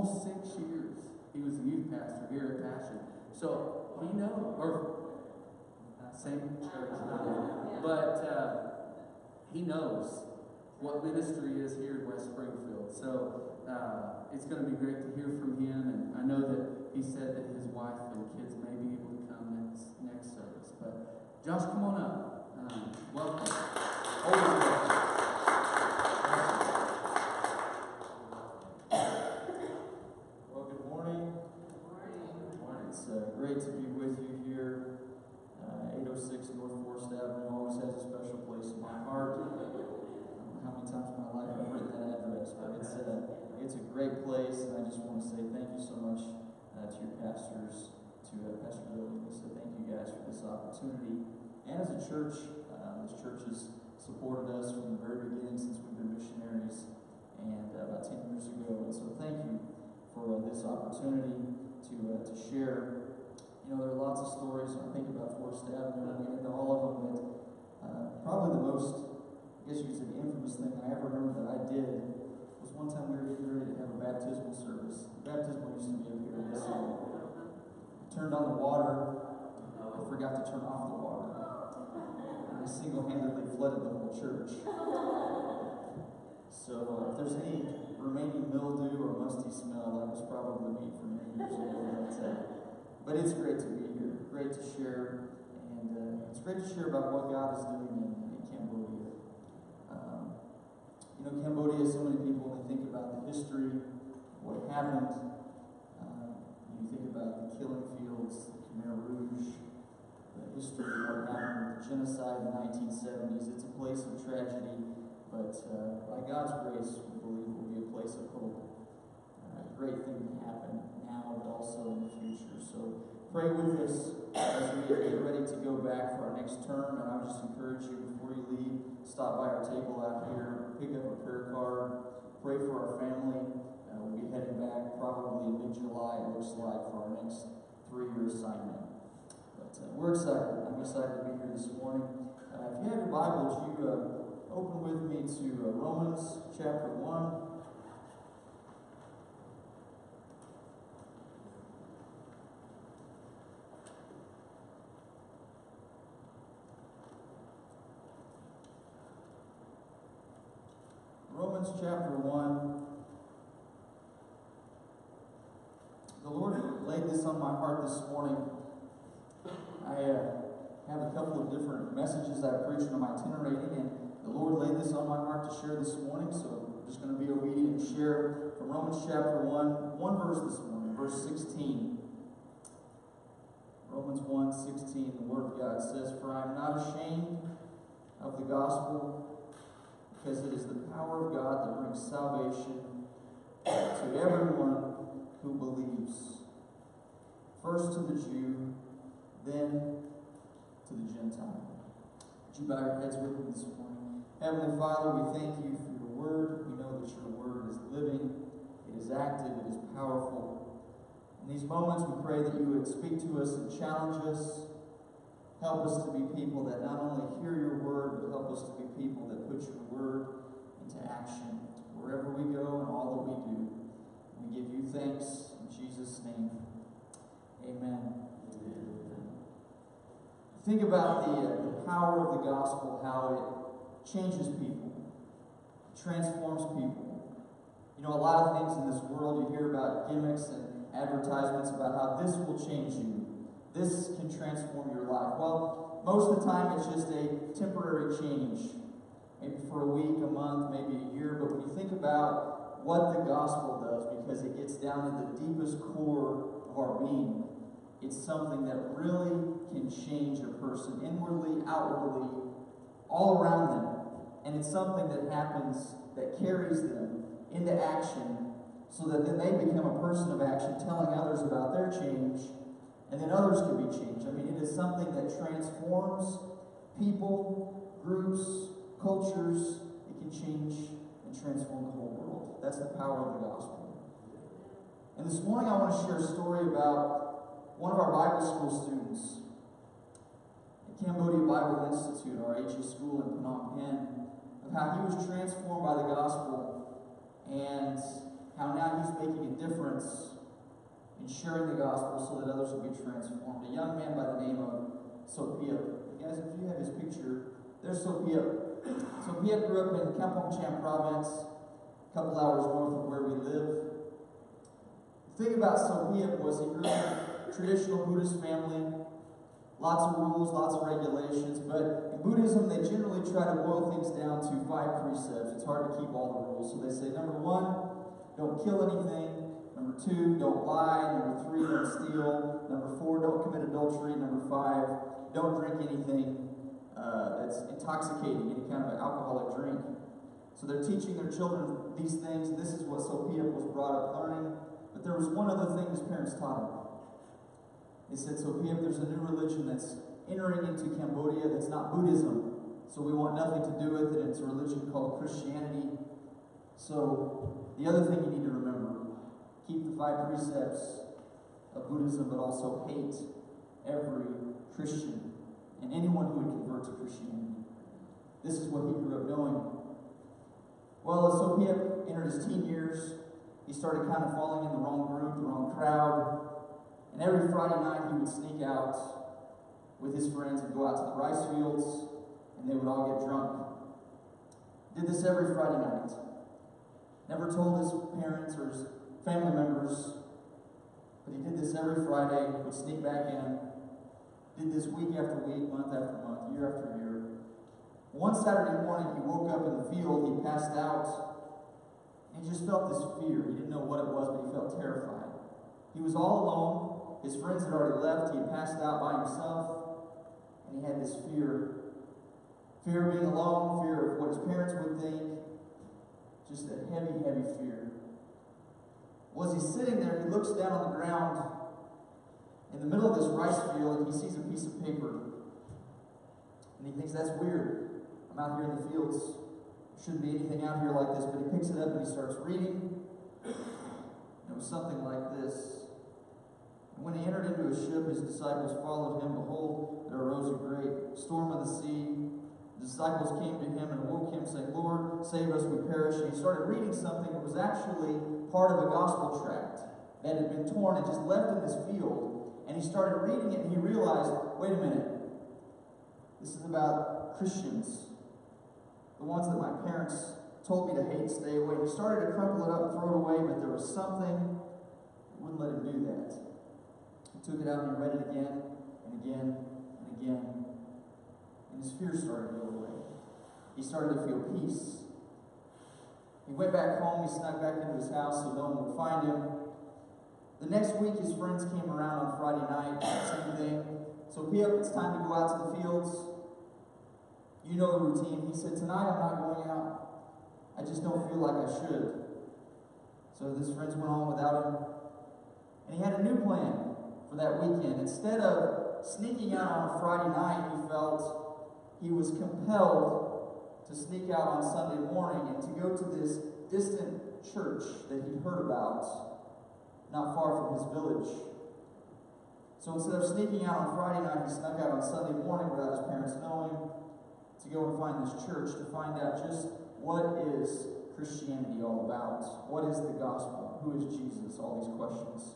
almost 6 years. He was the youth pastor here at Passion. So he knows, or same church, but he knows what ministry is here in West Springfield. So it's going to be great to hear from him, and I know that he said that his wife and kids may be able to come next service. But Josh, come on up. Welcome. Always welcome. Well, good morning. It's great to be with you here. 806 North 4th Avenue always has a special place in my heart. I don't know how many times in my life I've written that address, but it's a great place, and I just want to say thank you so much to your pastors, to Pastor Bill and Lisa. Thank you guys for this opportunity. And as a church, this church has supported us from the very beginning since we've been missionaries, and about 10 years ago. And so thank you for this opportunity to share. You know, there are lots of stories when I think about Forest Avenue, and I get into all of them, but probably the most, I guess you could say, the infamous thing I ever remember that I did was one time we were getting ready to have a baptismal service. Baptismal used to be up here in this city. Turned on the water, I forgot to turn off the water. And I single-handedly flooded the whole church. So if there's any remaining mildew or musty smell, that was probably me from many years ago. But it's great to be here, great to share, and it's great to share about what God is doing in Cambodia. You know, Cambodia, so many people, when they think about the history, what happened, you think about the killing fields, the Khmer Rouge, the history of what happened with the genocide in the 1970s. It's a place of tragedy, but by God's grace, we believe it will be a place of hope. A great thing to happen now, but also in the future. So pray with us as we get ready to go back for our next term. And I would just encourage you, before you leave, stop by our table out here, pick up a prayer card, pray for our family. We'll be heading back probably in mid-July, it looks like, for our next 3-year assignment. But we're excited. I'm excited to be here this morning. If you have your Bibles, you open with me to Romans chapter 1. Romans chapter 1. The Lord laid this on my heart this morning. I have a couple of different messages I preach when I'm itinerating, and the Lord laid this on my heart to share this morning, so I'm just going to be obedient and share from Romans chapter 1, one verse this morning, verse 16. Romans 1:16, the Word of God says, "For I am not ashamed of the gospel, because it is the power of God that brings salvation to everyone who believes, first to the Jew, then to the Gentile." Would you bow your heads with me this morning? Heavenly Father, we thank you for your word. We know that your word is living, it is active, it is powerful. In these moments, we pray that you would speak to us and challenge us. Help us to be people that not only hear your word, but help us to be people that put your word into action wherever we go and all that we do. We give you thanks in Jesus' name. Amen. Think about the power of the gospel, how it changes people, transforms people. You know, a lot of things in this world, you hear about gimmicks and advertisements about how this will change you. This can transform your life. Well, most of the time it's just a temporary change. Maybe for a week, a month, maybe a year. But when you think about what the gospel does, because it gets down to the deepest core of our being, it's something that really can change a person inwardly, outwardly, all around them. And it's something that happens, that carries them into action, so that then they become a person of action, telling others about their change, and then others can be changed. I mean, it is something that transforms people, groups, cultures. It can change and transform the whole world. That's the power of the gospel. And this morning I want to share a story about one of our Bible school students at Cambodia Bible Institute, our HE school in Phnom Penh, of how he was transformed by the gospel and how now he's making a difference in sharing the gospel so that others will be transformed. A young man by the name of Sophia. Guys, if you have his picture, there's Sophia. Sophia grew up in Kampong province, a couple hours north of where we live. The thing about Sophia was he grew up in a traditional Buddhist family, lots of rules, lots of regulations, but in Buddhism they generally try to boil things down to 5 precepts. It's hard to keep all the rules. So they say, number 1, don't kill anything. Number 2, don't lie. Number 3, don't steal. Number 4, don't commit adultery. Number 5, don't drink anything that's intoxicating, any kind of alcoholic drink. So they're teaching their children these things. This is what Sophia was brought up learning. But there was one other thing his parents taught him. They said, Sophia, there's a new religion that's entering into Cambodia that's not Buddhism. So we want nothing to do with it. It's a religion called Christianity. So the other thing you need to remember, keep the 5 precepts of Buddhism, but also hate every Christian and anyone who would convert to Christianity. This is what he grew up knowing. Well, as Sophia entered his teen years, he started kind of falling in the wrong group, the wrong crowd. And every Friday night he would sneak out with his friends and go out to the rice fields, and they would all get drunk. Did this every Friday night. Never told his parents or his family members, but he did this every Friday, would sneak back in, did this week after week, month after month, year after year. One Saturday morning he woke up in the field, he passed out, and he just felt this fear. He didn't know what it was, but he felt terrified. He was all alone. His friends had already left. He had passed out by himself. And he had this fear. Fear of being alone, fear of what his parents would think. Just a heavy, heavy fear. Well, as he's sitting there, he looks down on the ground in the middle of this rice field, and he sees a piece of paper. And he thinks, that's weird. I'm out here in the fields. There shouldn't be anything out here like this. But he picks it up and he starts reading. And it was something like this. When he entered into a ship, his disciples followed him. Behold, there arose a great storm of the sea. The disciples came to him and awoke him, saying, Lord, save us, we perish. And he started reading something that was actually part of a gospel tract that had been torn and just left in this field. And he started reading it, and he realized, wait a minute, this is about Christians, the ones that my parents told me to hate and stay away. He started to crumple it up and throw it away, but there was something that wouldn't let him do that. He took it out and he read it again and again and again. And his fear started to go away. He started to feel peace. He went back home, he snuck back into his house so no one would find him. The next week his friends came around on Friday night, same thing. Sophia, it's time to go out to the fields. You know the routine. He said, tonight I'm not going out. I just don't feel like I should. So his friends went on without him. And he had a new plan for that weekend. Instead of sneaking out on a Friday night, he felt he was compelled to sneak out on Sunday morning and to go to this distant church that he'd heard about not far from his village. So instead of sneaking out on Friday night, he snuck out on Sunday morning without his parents knowing to go and find this church to find out just what is Christianity all about? What is the gospel? Who is Jesus? All these questions.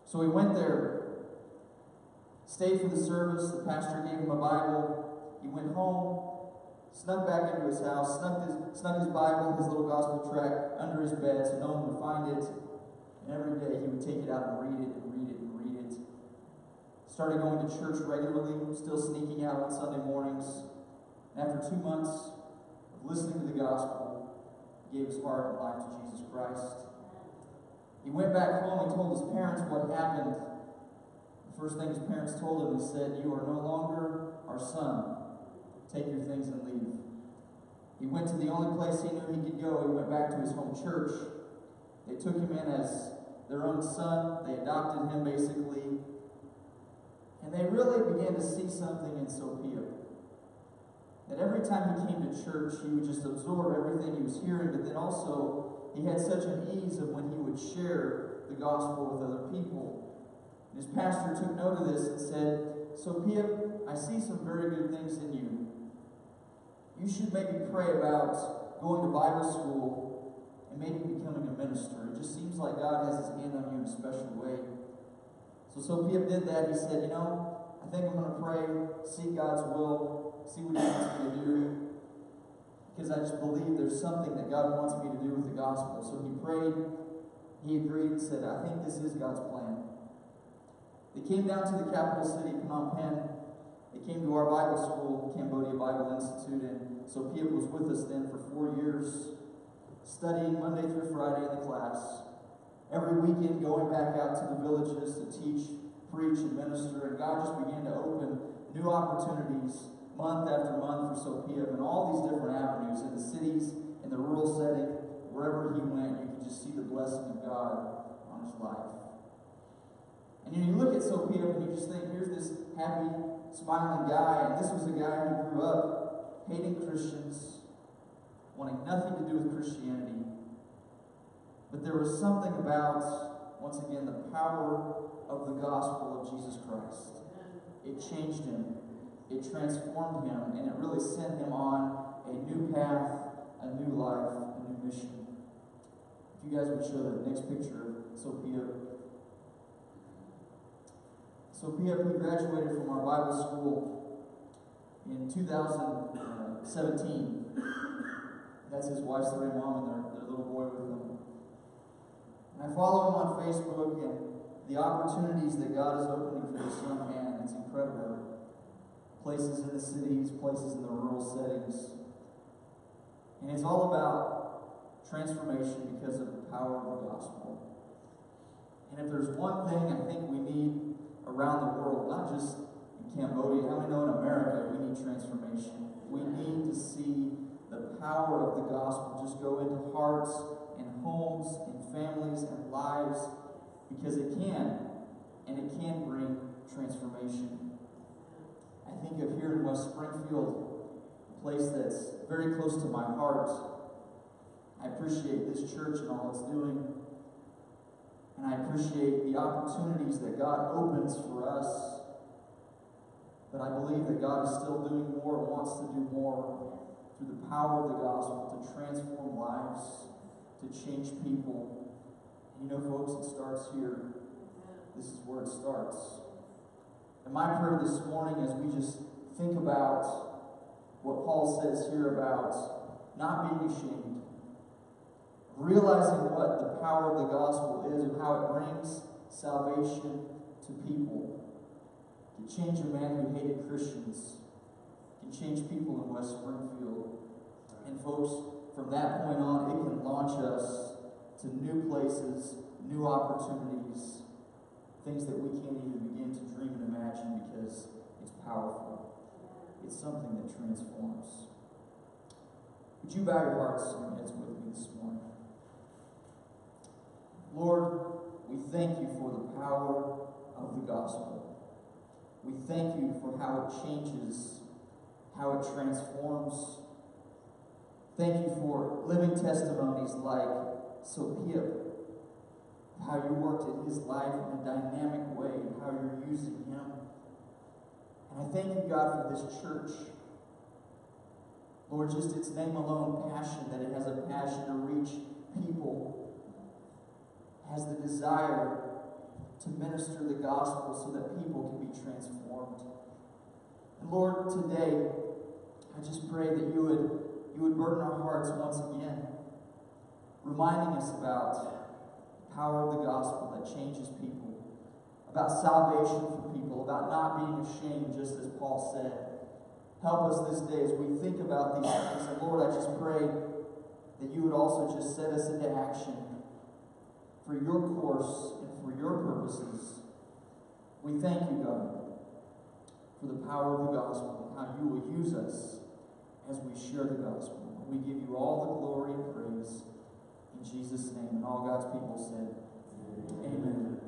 So he went there, stayed for the service. The pastor gave him a Bible. He went home, snuck back into his house, snuck his Bible, his little gospel tract under his bed so no one would find it. And every day he would take it out and read it and read it and read it. Started going to church regularly, still sneaking out on Sunday mornings. And after 2 months of listening to the gospel, he gave his heart and life to Jesus Christ. He went back home and told his parents what happened. The first thing his parents told him, he said, you are no longer our son. Take your things and leave. He went to the only place he knew he could go. He went back to his home church. They took him in as their own son. They adopted him, basically. And they really began to see something in Sophia. That every time he came to church, he would just absorb everything he was hearing, but then also he had such an ease of when he would share the gospel with other people. And his pastor took note of this and said, Sophia, I see some very good things in you. You should maybe pray about going to Bible school and maybe becoming a minister. It just seems like God has his hand on you in a special way. So P.F. did that. He said, I think I'm going to pray, seek God's will, see what he wants me to do, because I just believe there's something that God wants me to do with the gospel. So he prayed, he agreed, and said, I think this is God's plan. They came down to the capital city, Phnom Penh. They came to our Bible school, Cambodia Bible Institute, and so P.F. was with us then for 4 years, studying Monday through Friday in the class. Every weekend going back out to the villages to teach, preach, and minister, and God just began to open new opportunities month after month for Sophia in all these different avenues, in the cities, in the rural setting, wherever he went, you could just see the blessing of God on his life. And you look at Sophia and you just think, here's this happy, smiling guy, and this was a guy who grew up hating Christians, wanting nothing to do with Christianity. But there was something about, once again, the power of the gospel of Jesus Christ. It changed him. It transformed him, and it really sent him on a new path, a new life, a new mission. If you guys would show the next picture of Sophia. Sophia, who graduated from our Bible school in 2017. That's his wife's the mom and their little boy with them. And I follow him on Facebook, and the opportunities that God is opening for this young man, it's incredible. Places in the cities, places in the rural settings. And it's all about transformation because of the power of the gospel. And if there's one thing I think we need around the world, not just in Cambodia, how many know in America we need transformation? We need to see the power of the gospel just go into hearts and homes and families and lives, because it can, and it can bring transformation. I think of here in West Springfield, a place that's very close to my heart. I appreciate this church and all it's doing. And I appreciate the opportunities that God opens for us. But I believe that God is still doing more and wants to do more through the power of the gospel to transform lives, to change people. And folks, it starts here. This is where it starts. And my prayer this morning, as we just think about what Paul says here about not being ashamed, realizing what the power of the gospel is and how it brings salvation to people, can change a man who hated Christians, can change people in West Springfield. And folks, from that point on, it can launch us to new places, new opportunities, things that we can't even begin to dream and imagine, because it's powerful. It's something that transforms. Would you bow your hearts and heads with me this morning? Lord, we thank you for the power of the gospel. We thank you for how it changes, how it transforms. Thank you for living testimonies like Sophia, how you worked in his life in a dynamic way, and how you're using him. And I thank you, God, for this church. Lord, just its name alone, passion, that it has a passion to reach people, has the desire to minister the gospel so that people can be transformed. And Lord, today, I just pray that you would burden our hearts once again, reminding us about the power of the gospel that changes people, about salvation for people, about not being ashamed, just as Paul said. Help us this day as we think about these things. And Lord, I just pray that you would also just set us into action for your course and for your purposes. We thank you, God, for the power of the gospel and how you will use us as we share the gospel. We give you all the glory and praise in Jesus' name. And all God's people said, Amen.